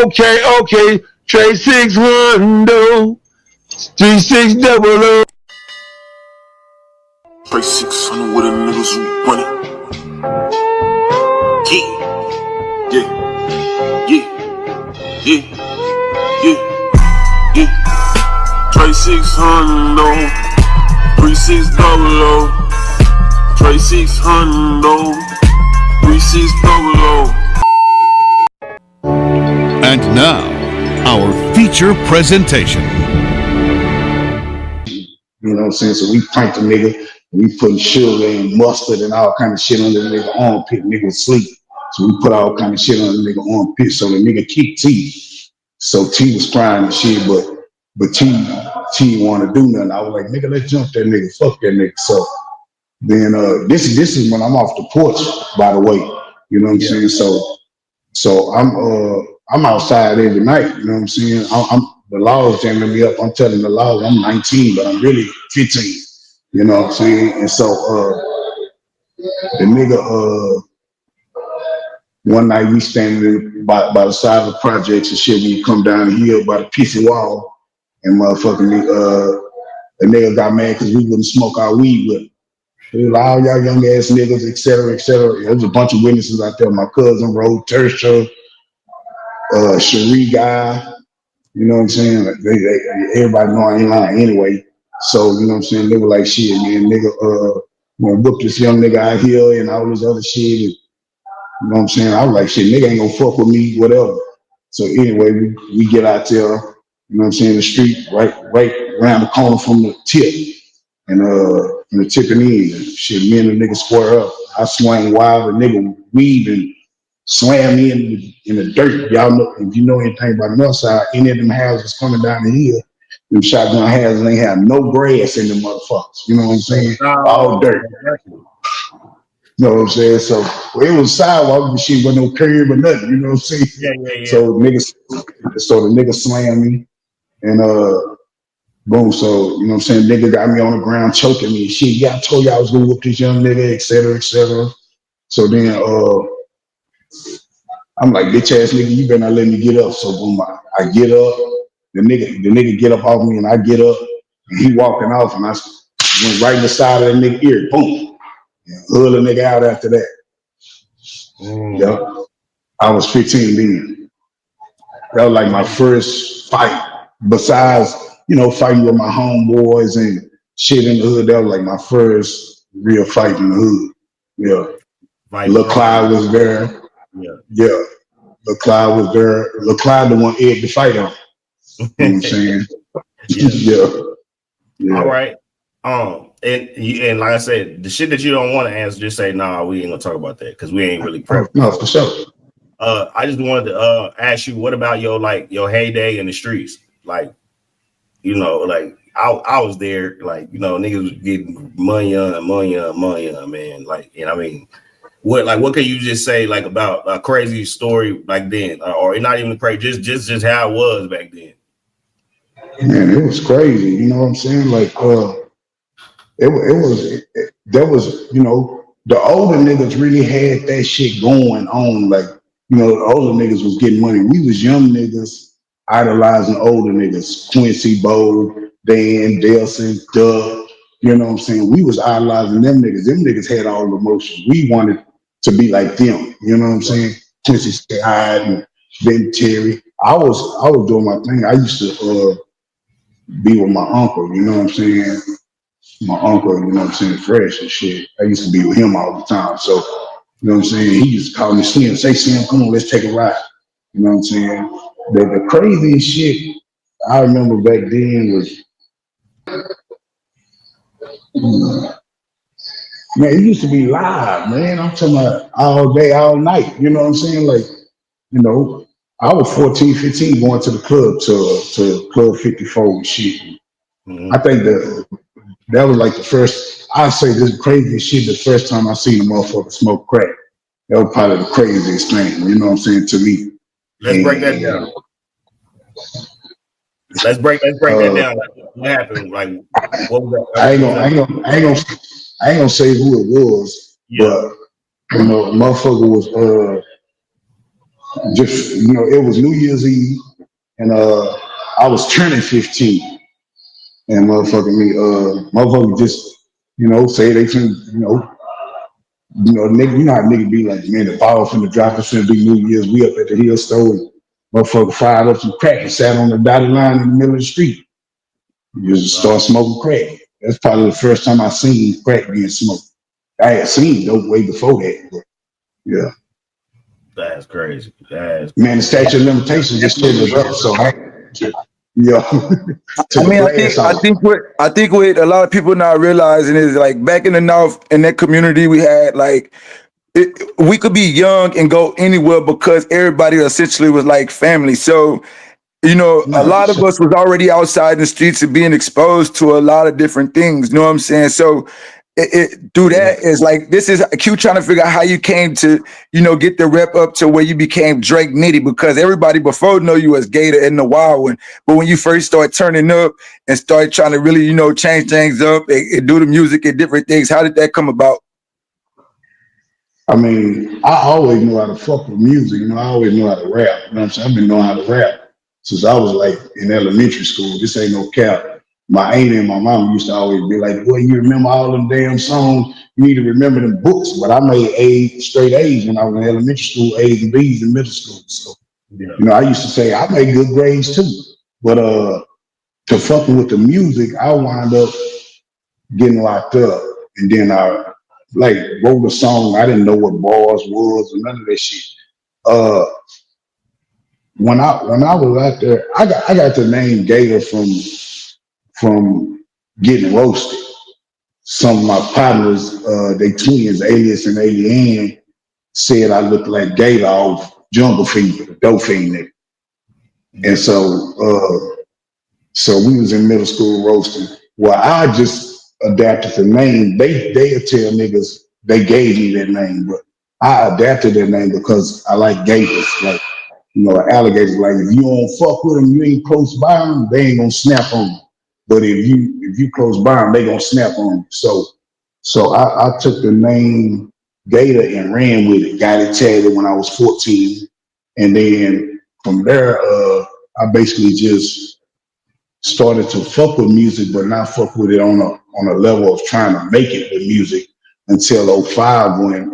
Okay. Trey 610 3600. Trey 600 with a niggas who run it. Yeah. Trey 600, 3600. Trey 600, 3600. And now, our feature presentation. You know what I'm saying? So we pranked the nigga, we put sugar and mustard and all kind of shit on the nigga armpit. Nigga sleep. So we put all kind of shit on the nigga armpit so the nigga kicked T. So T was crying and shit, but T wanted to do nothing. I was like, nigga, let's jump that nigga. Fuck that nigga. So then this is when I'm off the porch, by the way. You know what I'm saying? So I'm outside every night. You know what I'm saying? The laws jamming me up. I'm telling the laws I'm 19, but I'm really 15. You know what I'm saying? And so the nigga one night we standing by the side of the projects and shit when you come down the hill by the pissy wall, and motherfucking the nigga got mad because we wouldn't smoke our weed with him. He was like, all y'all young ass niggas, et cetera, et cetera. There was a bunch of witnesses out there. My cousin, Rode Tersha, Cherie guy, you know what I'm saying? Like, everybody know I ain't lying anyway. So, you know what I'm saying? They were like, shit, man, nigga, gonna whoop this young nigga out here and all this other shit. And, you know what I'm saying? I was like, shit, nigga ain't gonna fuck with me, whatever. So anyway, we get out there, you know what I'm saying, the street, right around the corner from the tip. And the tipping in. Shit, me and the nigga square up. I swang wild, the nigga weaved and slammed me in the dirt. Y'all know, if you know anything about the north side, any of them houses coming down the hill, them shotgun houses ain't have no grass in them motherfuckers. You know what I'm saying? All dirt. You know what I'm saying? So it was sidewalk, but shit wasn't no curb or nothing. You know what I'm saying? Yeah. So the nigga slammed me, and boom. So you know what I'm saying? Nigga got me on the ground choking me. Shit, yeah, I told you I was gonna whoop this young nigga, et cetera, et cetera. So then I'm like, bitch ass nigga, you better not let me get up. So boom, I get up. The nigga get up off me, and I get up, and he walking off, and I went right in the side of that nigga ear, boom. Hood the nigga out after that. Yep. I was 15 then. That was like my first fight. Besides, you know, fighting with my homeboys and shit in the hood, that was like my first real fight in the hood. Yeah. Lil Clyde was there. Yeah. Lil Clyde was there. Lil Clyde the one Ed to fight on. You know what I'm saying? Yeah. All right. And like I said, the shit that you don't want to answer, just say, nah, we ain't gonna talk about that because we ain't really prepped. No, for sure. I just wanted to ask you, what about your heyday in the streets? Like, you know, like I was there, like, you know, niggas was getting money on, man. Like, and I mean, what can you just say like about a crazy story like then, or not even crazy, just how it was back then? Man, it was crazy. You know what I'm saying? Like, there was, you know, the older niggas really had that shit going on. Like, you know, the older niggas was getting money. We was young niggas idolizing older niggas. Quincy, Bo, Dan, Delson, Doug. You know what I'm saying? We was idolizing them niggas. Them niggas had all the motion. We wanted to be like them. You know what I'm saying? Quincy Hyde and Ben Terry. I was doing my thing. I used to be with my uncle, you know what I'm saying? My uncle, you know what I'm saying, Fresh and shit. I used to be with him all the time. So, you know what I'm saying? He used to call me Slim, say Slim, come on, let's take a ride. You know what I'm saying? The craziest shit I remember back then was, man, it used to be live, man. I'm talking about all day, all night. You know what I'm saying? Like, you know, I was 14, 15 going to the club to Club 54 and shit. I think that was like the first, I'd say this craziest shit, the first time I seen a motherfucker smoke crack. That was probably the craziest thing, you know what I'm saying, to me. Let's break that down. Let's break that down. Like, what happened? Like, what was that? I ain't gonna say who it was, but you know, motherfucker was Just it was New Year's Eve, and I was turning 15, and motherfucker just say they can nigga, how nigga be like, man, the ball from the drop is finna be New Year's. We up at the Hill store, and motherfucker fired up some crack and sat on the dotted line in the middle of the street. You just start smoking crack. That's probably the first time I seen crack being smoked. I had seen dope way before that, but yeah. That's crazy. That's Man, the statute of limitations just shit was up, so yeah. I Took a mean, blast off. I think what a lot of people not realizing is like back in the North in that community we had like we could be young and go anywhere because everybody essentially was like family. So a lot of us was already outside in the streets and being exposed to a lot of different things. You know what I'm saying? So through that is like this is Q trying to figure out how you came to get the rep up to where you became Drake Nitti, because everybody before know you as Gator and the Wild One, but when you first start turning up and start trying to really change things up and do the music and different things, how did that come about? I mean, I always knew how to fuck with music. I always knew how to rap. You know what I'm saying? I've been knowing how to rap since I was like in elementary school. This ain't no cap. My aunt and my mom used to always be like, boy, you remember all them damn songs? You need to remember them books. But I made straight A's when I was in elementary school, A's and B's in middle school. So, I used to say I made good grades too. But to fucking with the music, I wound up getting locked up. And then I wrote a song. I didn't know what bars was or none of that shit. When I was out there, I got the name Gator from getting roasted. Some of my partners, they twins, Alias and Alien, said I looked like Gator off Jungle Fever, the dope fiend nigga. And so we was in middle school roasting. Well, I just adapted the name. They'll tell niggas they gave me that name, but I adapted that name because I like gators. Like, alligators, like if you don't fuck with them, you ain't close by them, they ain't gonna snap on you. But if you close by them, they gonna snap on you. So I took the name Gator and ran with it. Got it tatted when I was 14, and then from there, I basically just started to fuck with music, but not fuck with it on a level of trying to make it with music until 05 when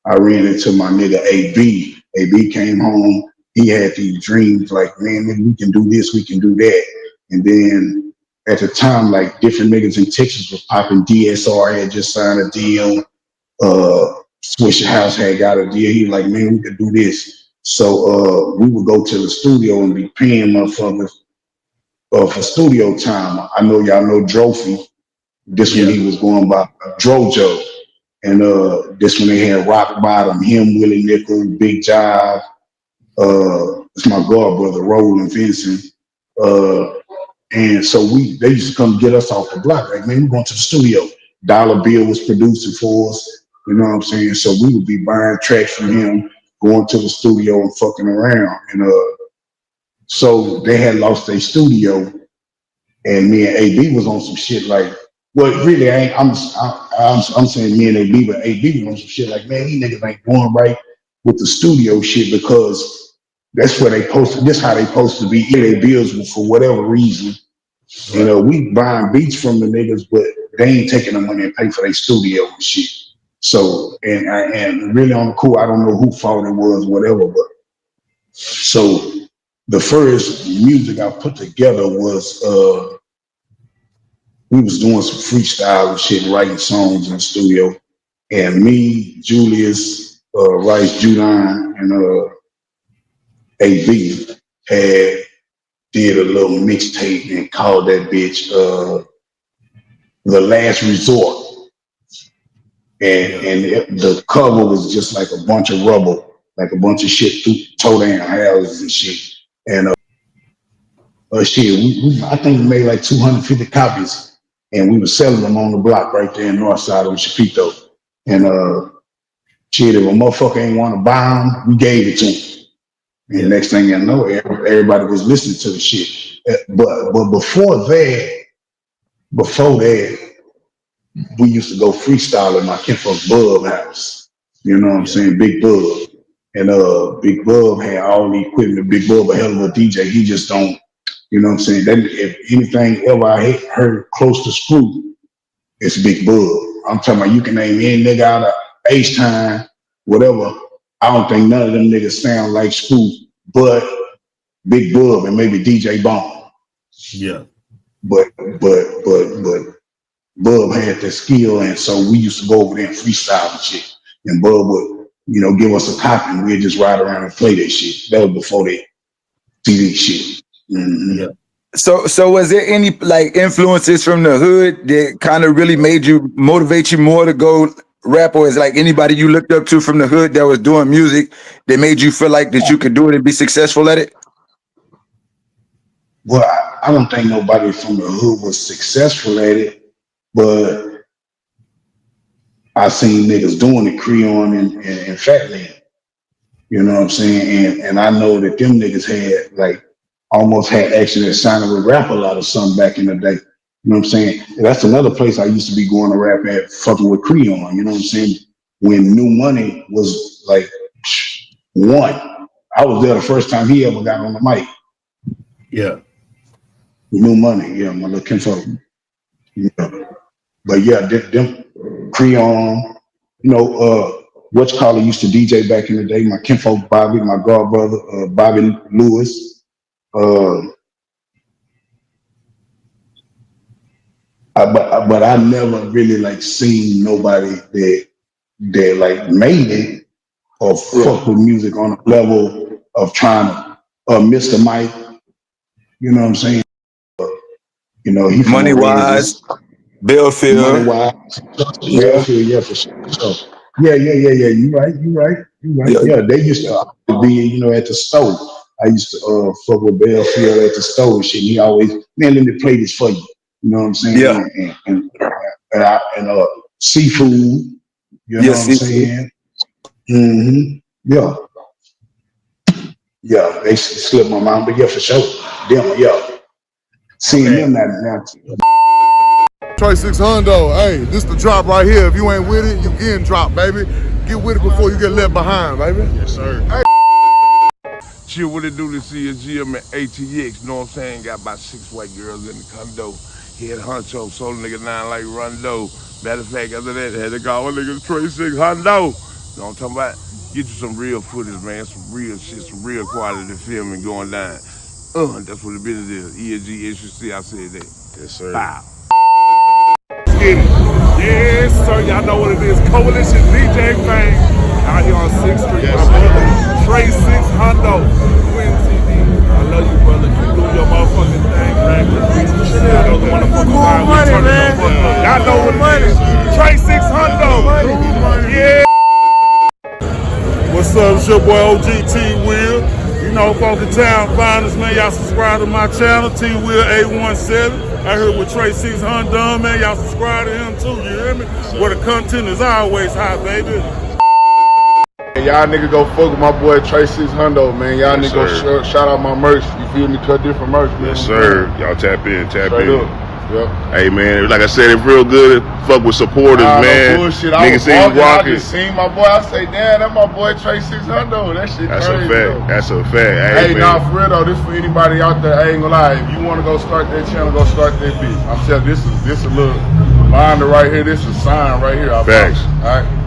I ran into my nigga AB. AB came home. He had these dreams like, man, nigga, we can do this, we can do that. And then at the time, like different niggas in Texas was popping. DSR had just signed a deal. Swisher House had got a deal. He was like, man, we could do this. So we would go to the studio and be paying motherfuckers for studio time. I know y'all know Drophy. This one he was going by Drojo. And this one they had Rock Bottom, him, Willie Nickel, Big Jive. It's my god brother, Roland Vincent. And so they used to come get us off the block. Like, man, we're going to the studio. Dollar Bill was producing for us. You know what I'm saying? So we would be buying tracks from him, going to the studio and fucking around. And so they had lost their studio, and me and AB was on some shit like, well, really, I'm saying me and AB, but AB was on some shit like, man, these niggas ain't going right with the studio shit because that's where they posted. This how they supposed to be. Their bills for whatever reason. We buying beats from the niggas, but they ain't taking the money and pay for their studio and shit. So and really on the cool, I don't know who fault it was, whatever. But so the first music I put together was we was doing some freestyle and shit, writing songs in the studio, and me, Julius, Rice, Judon, and AV did a little mixtape and called that bitch The Last Resort. And the cover was just like a bunch of rubble, like a bunch of shit tore down houses and shit. And shit, I think we made like 250 copies, and we were selling them on the block right there in Northside on Chapito. And shit, if a motherfucker ain't want to buy them, we gave it to him. And next thing you know, everybody was listening to the shit. But before that, we used to go freestyle in my kinfolk Bub house. You know what I'm saying? Big Bub. And Big Bub had all the equipment. Big Bub a hell of a DJ. He just don't, you know what I'm saying? That if anything ever I heard close to Screw, it's Big Bub. I'm talking about you can name any nigga out of H-Time, whatever. I don't think none of them niggas sound like Screw, but Big Bub and maybe DJ Bone. Yeah. But Bub had that skill, and so we used to go over there and freestyle and shit. And Bub would, you know, give us a copy, and we'd just ride around and play that shit. That was before that TV shit. Mm-hmm. Yeah. So was there any like influences from the hood that kind of really made you motivate you more to go rap, or is like anybody you looked up to from the hood that was doing music that made you feel like that you could do it and be successful at it? Well, I don't think nobody from the hood was successful at it, but I seen niggas doing it, Creon and Fatland. You know what I'm saying? And I know that them niggas had like almost had actually signed with Rap-A-Lot or something back in the day. You know what I'm saying? And that's another place I used to be going to rap at, fucking with Creon. You know what I'm saying? When New Money was like one, I was there the first time he ever got on the mic. Yeah. New Money, yeah, my little kinfolk. Yeah. But yeah, them Creon, you know, whatchamacallit used to DJ back in the day. My kinfolk Bobby, my god brother, Bobby Lewis. But I never really like seen nobody that like made it or fuck with music on a level of trying to Mr. Mike. You know what I'm saying? You know, he Money Wise, Belfield. Money Wise, Belfield, yeah, for sure. So, yeah. You right. Yeah, they used to be, you know, at the store. I used to fuck with Belfield at the store and shit. He always, man, let me play this for you. You know what I'm saying? Yeah. And seafood. You know what I'm saying? Mm-hmm. Yeah. Yeah, they slipped my mind, but yeah, for sure. Them, yeah. Seeing them now. Trey 600, hey, this the drop right here. If you ain't with it, you getting dropped, baby. Get with it before you get left behind, baby. Yes, sir. Hey. Chill, what it do to see a GM at ATX, you know what I'm saying? Got about 6 white girls in the condo. Head honcho, sold a nigga 9 like Rondo. Matter of fact, after that, had to call one nigga Trey 600. You know what I'm talking about? Get you some real footage, man. Some real shit, some real quality filming going down. That's what the business is. ESG, HUC, I said that. Yes, sir. Wow. Get it. Yes, sir. Y'all know what it is. Coalition DJ Fame. Out here on 6th Street. Yes, my brother, Trey 600. Twin TV. I love you, brother. Keep doing your motherfucking thing, man. Y'all know the motherfucking time we turn it up. Y'all know what it is. Trey 600. Yeah. What's up? It's your boy OG T Will. You know, Funky Town Finest, man. Y'all subscribe to my channel, T Will 817. I heard with Trey 600, man. Y'all subscribe to him too, you hear me? Where the content is always hot, baby. Y'all nigga go fuck with my boy Trey 600, man. Y'all nigga go shout out my merch. You feel me? Cut different merch, man. Yes, sir. Y'all tap in. Straight up. Yep. Hey, man, like I said, it's real good. Fuck with supporters, man. No bullshit. Niggas see you I rocking. just seen my boy. I say, damn, that's my boy Trey 600. That shit That's crazy. a fact. Though. That's a fact. Hey, nah, for real though, this for anybody out there. I ain't gonna lie. If you want to go start that channel, go start that bitch. I'm telling you, this a little binder right here. This is a sign right here. Facts. All right.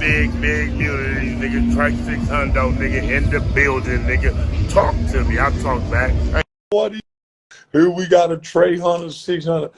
Big beauty, nigga. Trey 600, nigga, in the building, nigga. Talk to me. I talk back. Here we got a Trey 600.